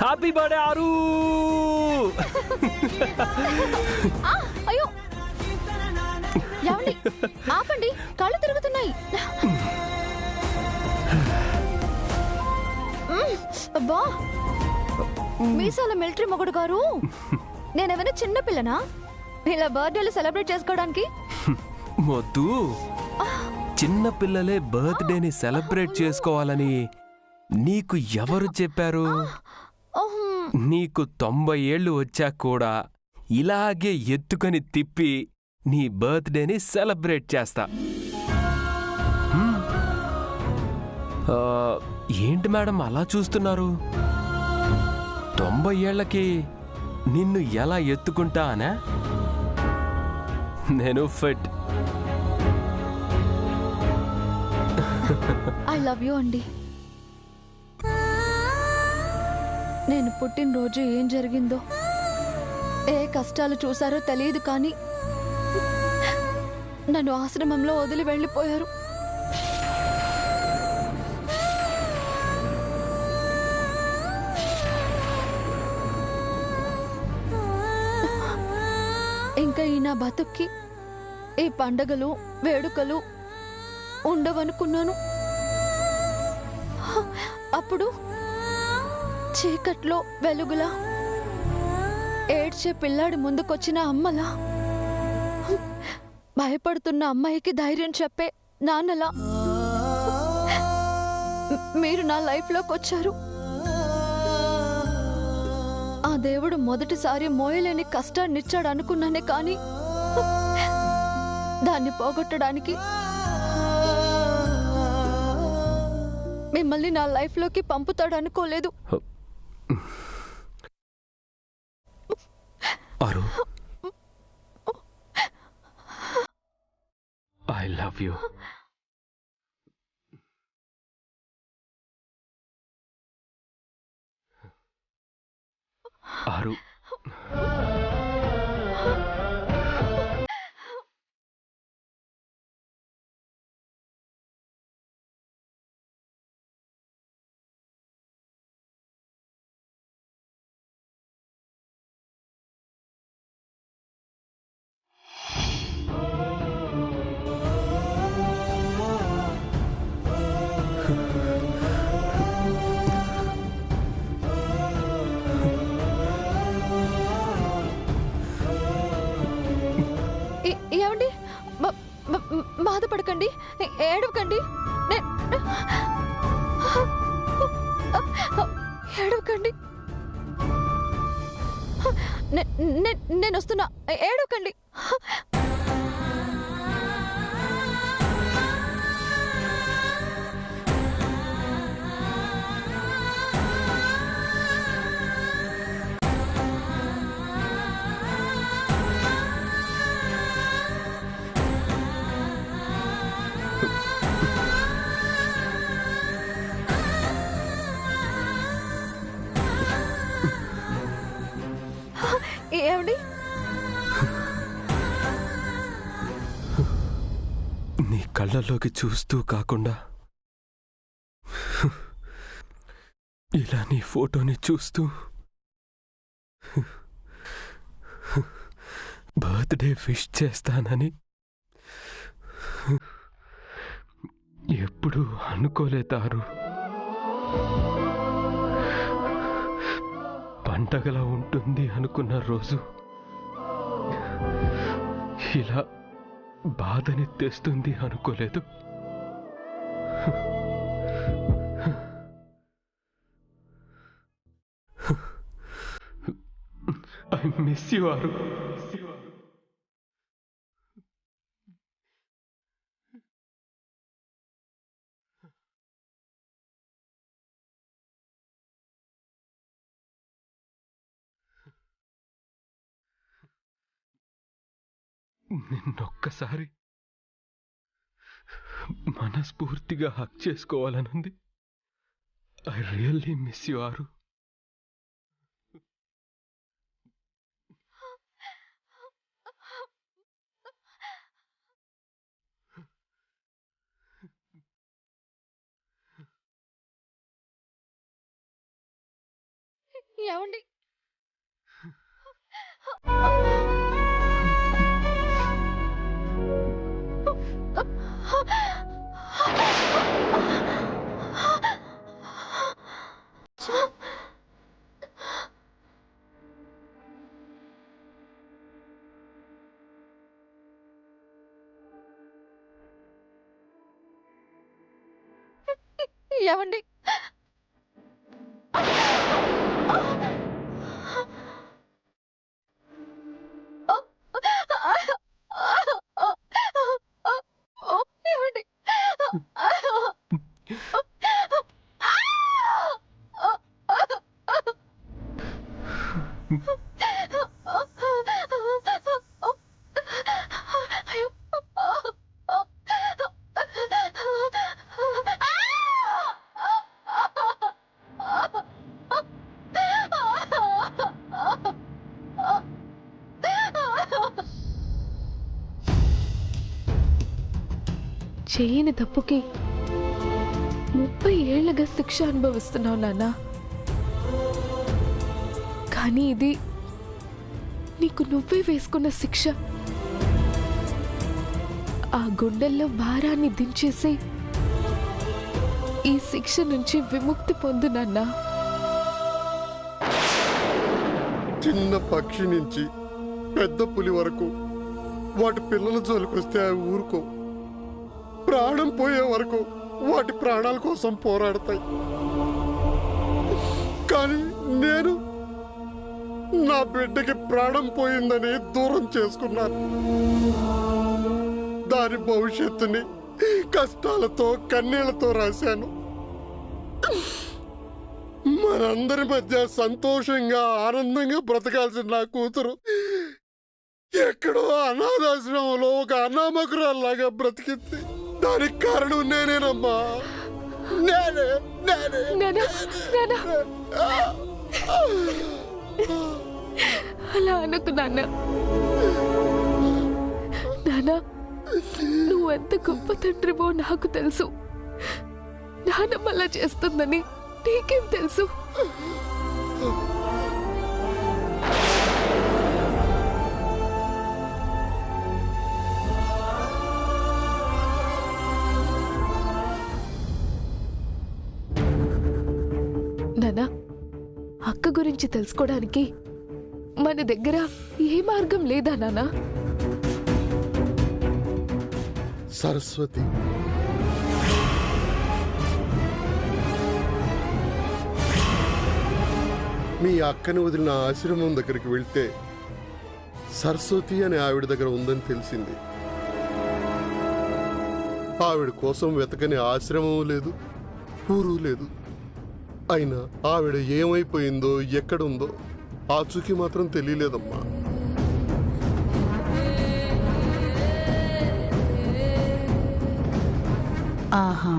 Happy birthday ఆరు. అయ్యో ఏమండి, ఆపండి, కళ్ళు తిరుగుతున్నాయి. అబ్బా, మీసాల మిలిటరీ మొగుడు గారు, నేనేమైనా చిన్న పిల్లనా ఇలా బర్త్డేలు సెలబ్రేట్ చేసుకోవడానికి? మొద్దు, చిన్న పిల్లలే బర్త్డేని సెలబ్రేట్ చేసుకోవాలని నీకు ఎవరు చెప్పారు? నీకు 90 ఏళ్ళు వచ్చాక కూడా ఇలాగే ఎత్తుకొని తిప్పి నీ బర్త్డేని సెలబ్రేట్ చేస్తా. ఏంటి మేడం అలా చూస్తున్నారు? 90 ఏళ్లకి నిన్ను ఎలా ఎత్తుకుంటా అనా? నేను ఫిట్. ఐ లవ్ యూ అండి. నేను పుట్టినరోజు ఏం జరిగిందో, ఏ కష్టాలు చూసారో తెలియదు, కానీ నన్ను ఆశ్రమంలో వదిలి వెళ్ళిపోయారు. ఇంకా ఈ నా బతుక్కి ఈ పండగలు వేడుకలు ఉండవనుకున్నాను. అప్పుడు చీకట్లో వెలుగులా, ఏడ్చే పిల్లాడి ముందుకొచ్చిన అమ్మలా, భయపడుతున్న అమ్మాయికి ధైర్యం చెప్పే నాన్నలా మీరు నా లైఫ్లోకి వచ్చారు. ఆ దేవుడు మొదటిసారి మోయలేని కష్టాన్నిచ్చాడు అనుకున్నానే, కానీ దాన్ని పోగొట్టడానికి మిమ్మల్ని నా లైఫ్లోకి పంపుతాడు అనుకోలేదు. ఆరు, ఐ లవ్ యూ. ఆరు, ఏమండి, బాధపడకండి, ఏడవకండి, ఏడవకండి, నేను వస్తున్నా, ఏడవకండి. ఏమండి, నీ కళ్ళల్లోకి చూస్తూ కాకుండా ఇలా నీ ఫోటోని చూస్తూ బర్త్డే విష్ చేస్తానని ఎప్పుడూ అనుకోలేదారు. పండగలా ఉంటుంది అనుకున్న రోజు ఇలా బాధని తెస్తుంది అనుకోలేదు. I miss you Aaru. నిన్నొక్కసారి మనస్ఫూర్తిగా హక్ చేసుకోవాలనుంది. I really miss you Aaru. ఏమండి ఏమండి ఏమండి చేయని తప్పుకి 30 ఏళ్లుగా శిక్ష అనుభవిస్తున్నావు నాన్న. కానీ ఇది నీకు నువ్వే వేసుకున్న శిక్ష. ఆ గుండెల్లో భారాన్ని దించేసి ఈ శిక్ష నుంచి విముక్తి పొందు నాన్న. చిన్న పక్షి నుంచి పెద్ద పులి వరకు వాటి పిల్లల జోలికొస్తే అవి ఊరుకో. ప్రాణం పోయే వరకు వాటి ప్రాణాల కోసం పోరాడతాయి. కానీ నేను నా బిడ్డకి ప్రాణం పోయిందని దూరం చేసుకున్నాను. దాని భవిష్యత్తుని కష్టాలతో కన్నీళ్లతో రాశాను. మనందరి మధ్య సంతోషంగా ఆనందంగా బ్రతకాల్సిన నా కూతురు ఎక్కడో అనాథాశ్రమంలో ఒక అనామకురాల్లాగా బ్రతికింది. దానికి కారణం నేనేనమ్మా. నేనే నేనే నాన్న, నాన్న, అలా అనకు నాన్న. నాన్న, నువ్వెంత గొప్ప తండ్రివో నాకు తెలుసు. నాన్నమ్మ అలా చేస్తుందని నీకేం తెలుసు? నాన్న, అక్క గురించి తెలుసుకోవడానికి మన దగ్గర ఏ మార్గం లేదా నాన్న? సరస్వతి, మీ అక్కని వదిలిన ఆశ్రమం దగ్గరికి వెళ్తే సరస్వతి అనే ఆవిడ దగ్గర ఉందని తెలిసింది. ఆవిడ కోసం వెతకని ఆశ్రమం లేదు, ఊరు లేదు. అయినా ఆవిడ ఏమైపోయిందో ఎక్కడుందో ఆచూకీ మాత్రం తెలియలేదమ్మా. ఆహా,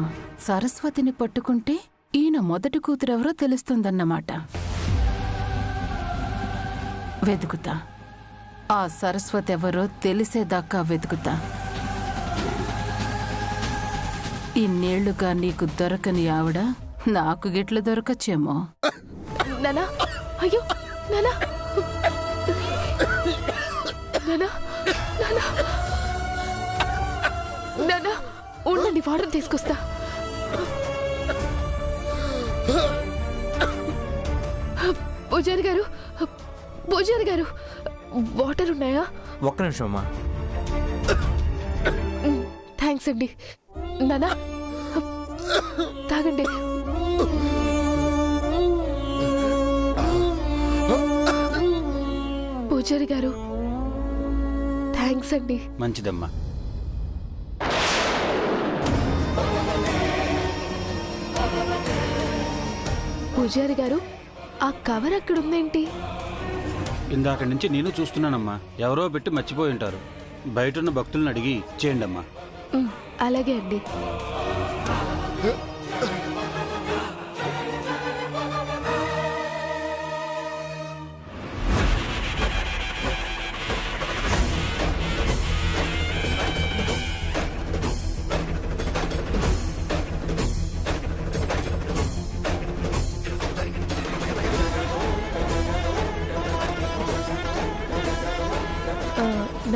సరస్వతిని పట్టుకుంటే ఈయన మొదటి కూతురెవరో తెలుస్తుందన్నమాట. వెతుకుతా. ఆ సరస్వతి ఎవరో తెలిసేదాకా వెతుకుతా. ఇన్నేళ్లుగా నీకు దొరకని ఆవిడ నాకు గిట్ల దొరకచ్చేమో. నానా, అయ్యో నానా, నానా, నానా, నానా, ఉండండి, వాటర్ తీసుకొస్తా. పూజారి గారు, పూజారి గారు, వాటర్ ఉన్నాయా? ఒక్క నిమిషం అమ్మా. థ్యాంక్స్ అండి. నానా, తాగండి. పూజారి గారు, థ్యాంక్స్ అండి. మంచిదమ్మా. పూజారి గారు, ఆ కవర్ అక్కడుందేంటి? ఇందాక నుంచి నేను చూస్తున్నానమ్మా. ఎవరో పెట్టి మర్చిపోయి ఉంటారు. బయటున్న భక్తులను అడిగి చేయండి అమ్మా. అలాగే అండి.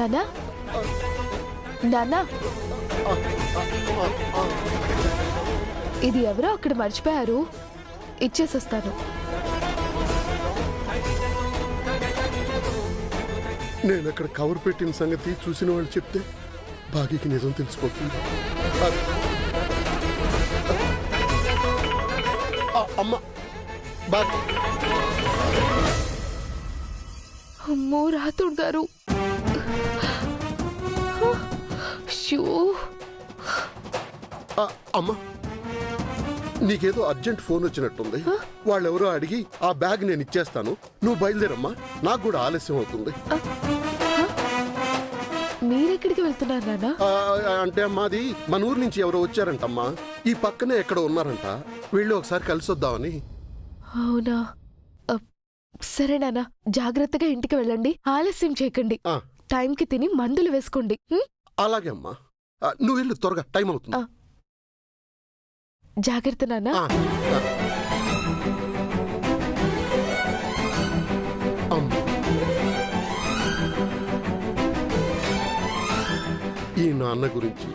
నానా నానా ఇది ఎవరో అక్కడ మర్చిపోయారు, ఇచ్చేసొస్తాను. నేను అక్కడ కవర్ పెట్టిన సంగతి చూసిన వాళ్ళు చెప్తే బాగీకి నిజం తెలిసిపోతుంది. అమ్మ బాగా అమ్మో రాతుడు గారు, అమ్మా నీకేదో అర్జెంట్ ఫోన్ వచ్చినట్టుంది. వాళ్ళెవరో అడిగి ఆ బ్యాగ్ నేను ఇచ్చేస్తాను, నువ్వు బయలుదేరమ్మా, నాకు కూడా ఆలస్యం అవుతుంది. మీరెక్కడికి వెళ్తున్నారు నానా? అంటే అమ్మా అది మన ఊరు నుంచి ఎవరో వచ్చారంటమ్మా, ఈ పక్కనే ఎక్కడో ఉన్నారంట, వెళ్ళి ఒకసారి కలిసి వద్దామని. అవునా, సరే నానా, జాగ్రత్తగా ఇంటికి వెళ్ళండి, ఆలస్యం చేయకండి, టైంకి తిని మందులు వేసుకోండి. అలాగే అమ్మా, నువ్వు వెళ్ళు త్వరగా, టైం అవుతుంది. జాగ్రత్త నాన్నా. ఈ నాన్న గురించి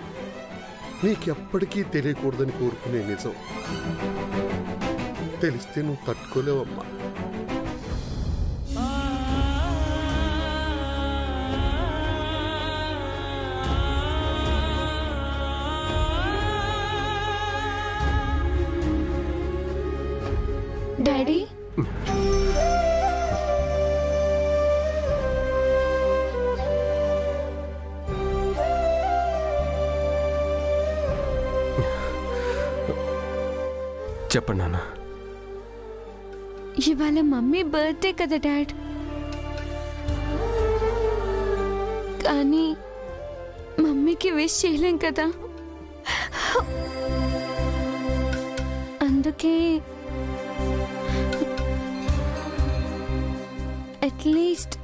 నీకెప్పటికీ తెలియకూడదని కోరుకునే నిజం తెలిస్తే నువ్వు తట్టుకోలేవమ్మా. డాడీ, చెప్పండి నాన్న. ఇవాళ మమ్మీ బర్త్డే కదా డాడ్, కానీ మమ్మీకి విష్ చేయలేం కదా, అందుకే అట్లీస్ట్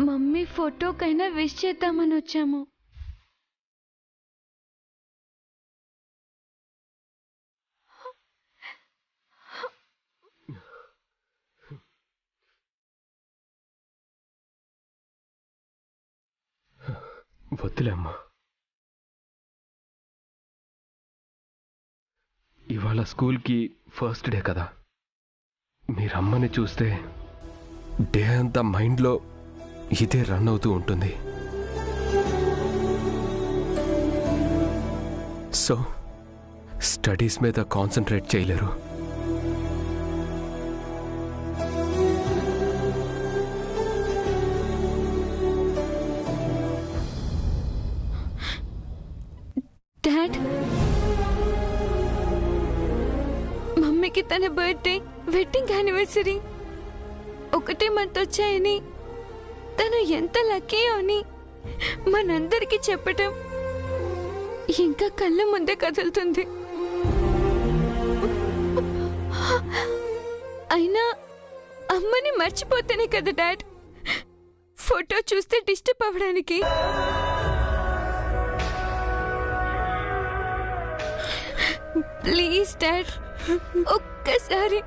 మమ్మీ ఫోటోకైనా విష్ చేద్దామని వచ్చాము. వద్దులేమ్మా, ఇవాళ స్కూల్కి ఫస్ట్ డే కదా, మీరమ్మని చూస్తే డే అంతా మైండ్లో ఇదే రన్ అవుతూ ఉంటుంది. సో స్టడీస్ మీద కాన్సన్ట్రేట్ చేయలేరు. డాడ్, మమ్మీకి తన బర్త్డే, వెడ్డింగ్ యానివర్సరీ ఒకటే మంత్ వచ్చాయని, తను ఎంత లక్కీయో అని మనందరికీ చెప్పటం ఇంకా కళ్ళ ముందే కదులుతుంది. అయినా అమ్మని మర్చిపోతేనే కదా డాడ్ ఫోటో చూస్తే డిస్టర్బ్ అవ్వడానికి. ప్లీజ్ డాడ్, ఒక్కసారి,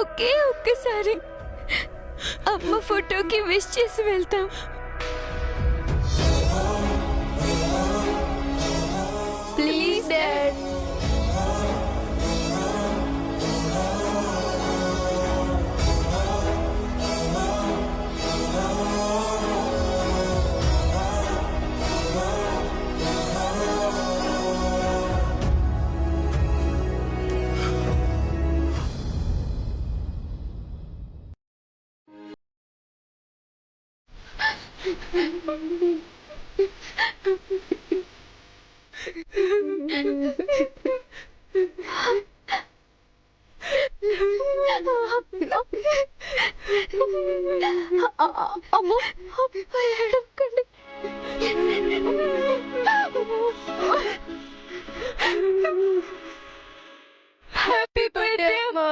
ఒక్కసారి అమ్మ ఫోటోకి విష్ చేసి వెళ్తాం. Please dad. అమ్మో, ఏడవకండి. హ్యాపీ బర్త్డే అమ్మా.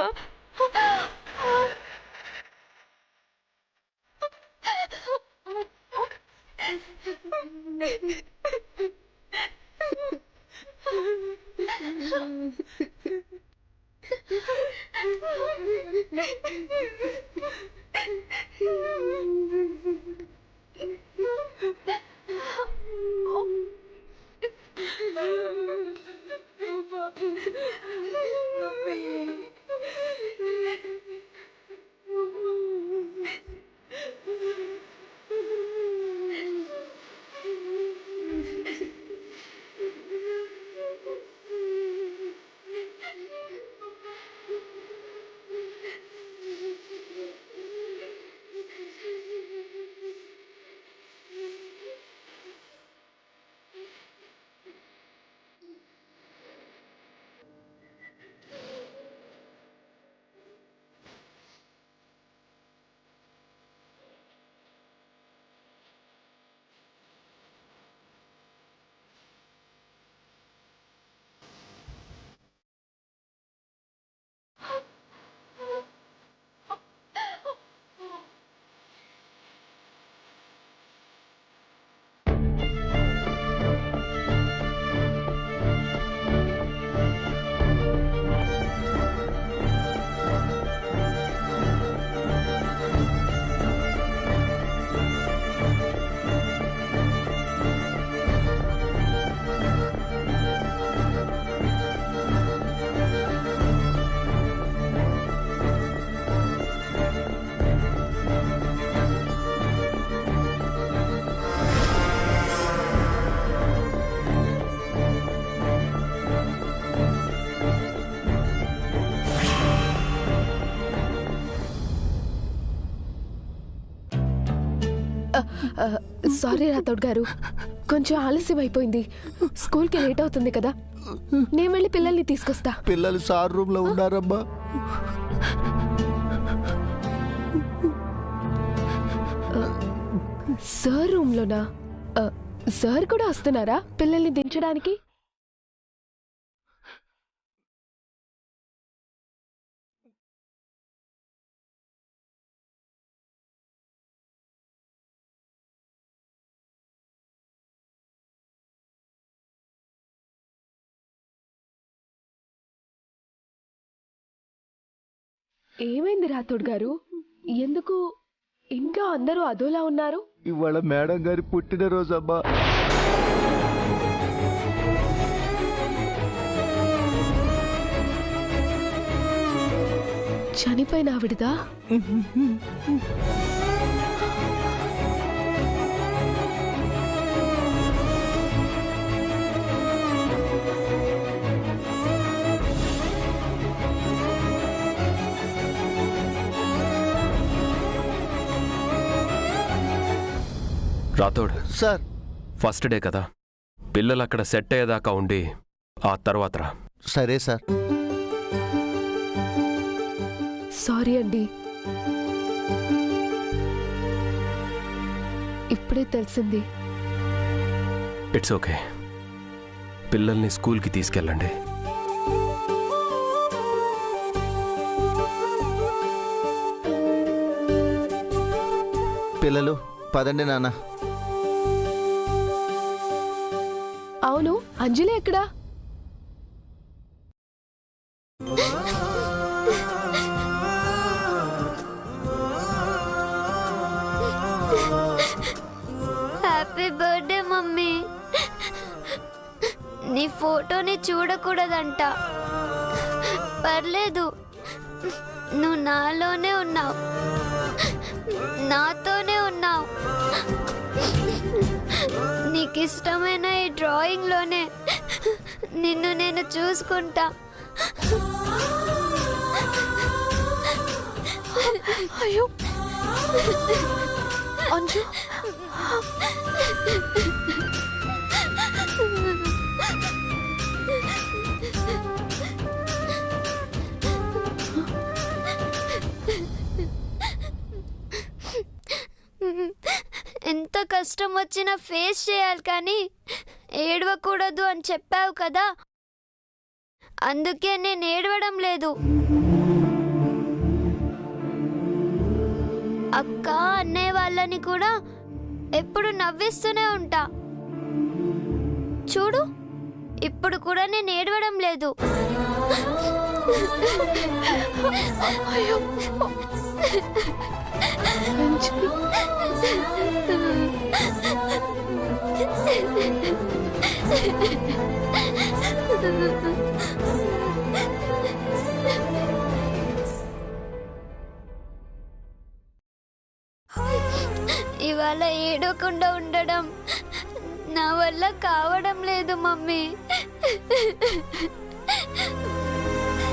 సారీ రాథోడ్ గారు, కొంచెం ఆలస్యం అయిపోయింది. స్కూల్కి లేట్ అవుతుంది కదా, నేను వెళ్ళి పిల్లల్ని తీసుకొస్తా. పిల్లలు సార్ రూమ్ లో ఉన్నారమ్మా. సార్ రూమ్ లోనా? సార్ కూడా వస్తున్నారా పిల్లల్ని దించడానికి? ఏమైంది రాథోడ్ గారు? ఎందుకు ఇంట్లో అందరూ అదోలా ఉన్నారు? ఇవాళ మేడం గారి పుట్టినరోజు అమ్మా. చనిపోయిన ఆవిడదా? రాథోడ్ సార్, ఫస్ట్ డే కదా, పిల్లలు అక్కడ సెట్ అయ్యేదాకా ఉండి ఆ తర్వాత రా. సరే సార్. సారీ అండి, ఇప్పుడే తెలిసింది. ఇట్స్ ఓకే, పిల్లల్ని స్కూల్కి తీసుకెళ్ళండి. పిల్లలు పదండి నాన్న. అవును, అంజలి ఎక్కడా? Happy birthday mummy. నీ ఫోటోని చూడకూడదంట. పర్లేదు, నువ్వు నాలోనే ఉన్నావు, నాతోనే ఉన్నావు. నీకు ఇష్టమైన ఈ డ్రాయింగ్లోనే నిన్ను నేను చూసుకుంటా. అయ్యో అంజు, ఎంత కష్టం వచ్చినా ఫేస్ చేయాలి, కానీ ఏడవకూడదు అని చెప్పావు కదా, అందుకే నేను ఏడవడం లేదు. అక్క అన్నయ్య వాళ్ళని కూడా ఎప్పుడు నవ్విస్తూనే ఉంటా. చూడు, ఇప్పుడు కూడా నేను ఏడవడం లేదు. అంజలి ఇవాళ ఏడవకుండా ఉండడం నా వల్ల కావడం లేదు మమ్మీ.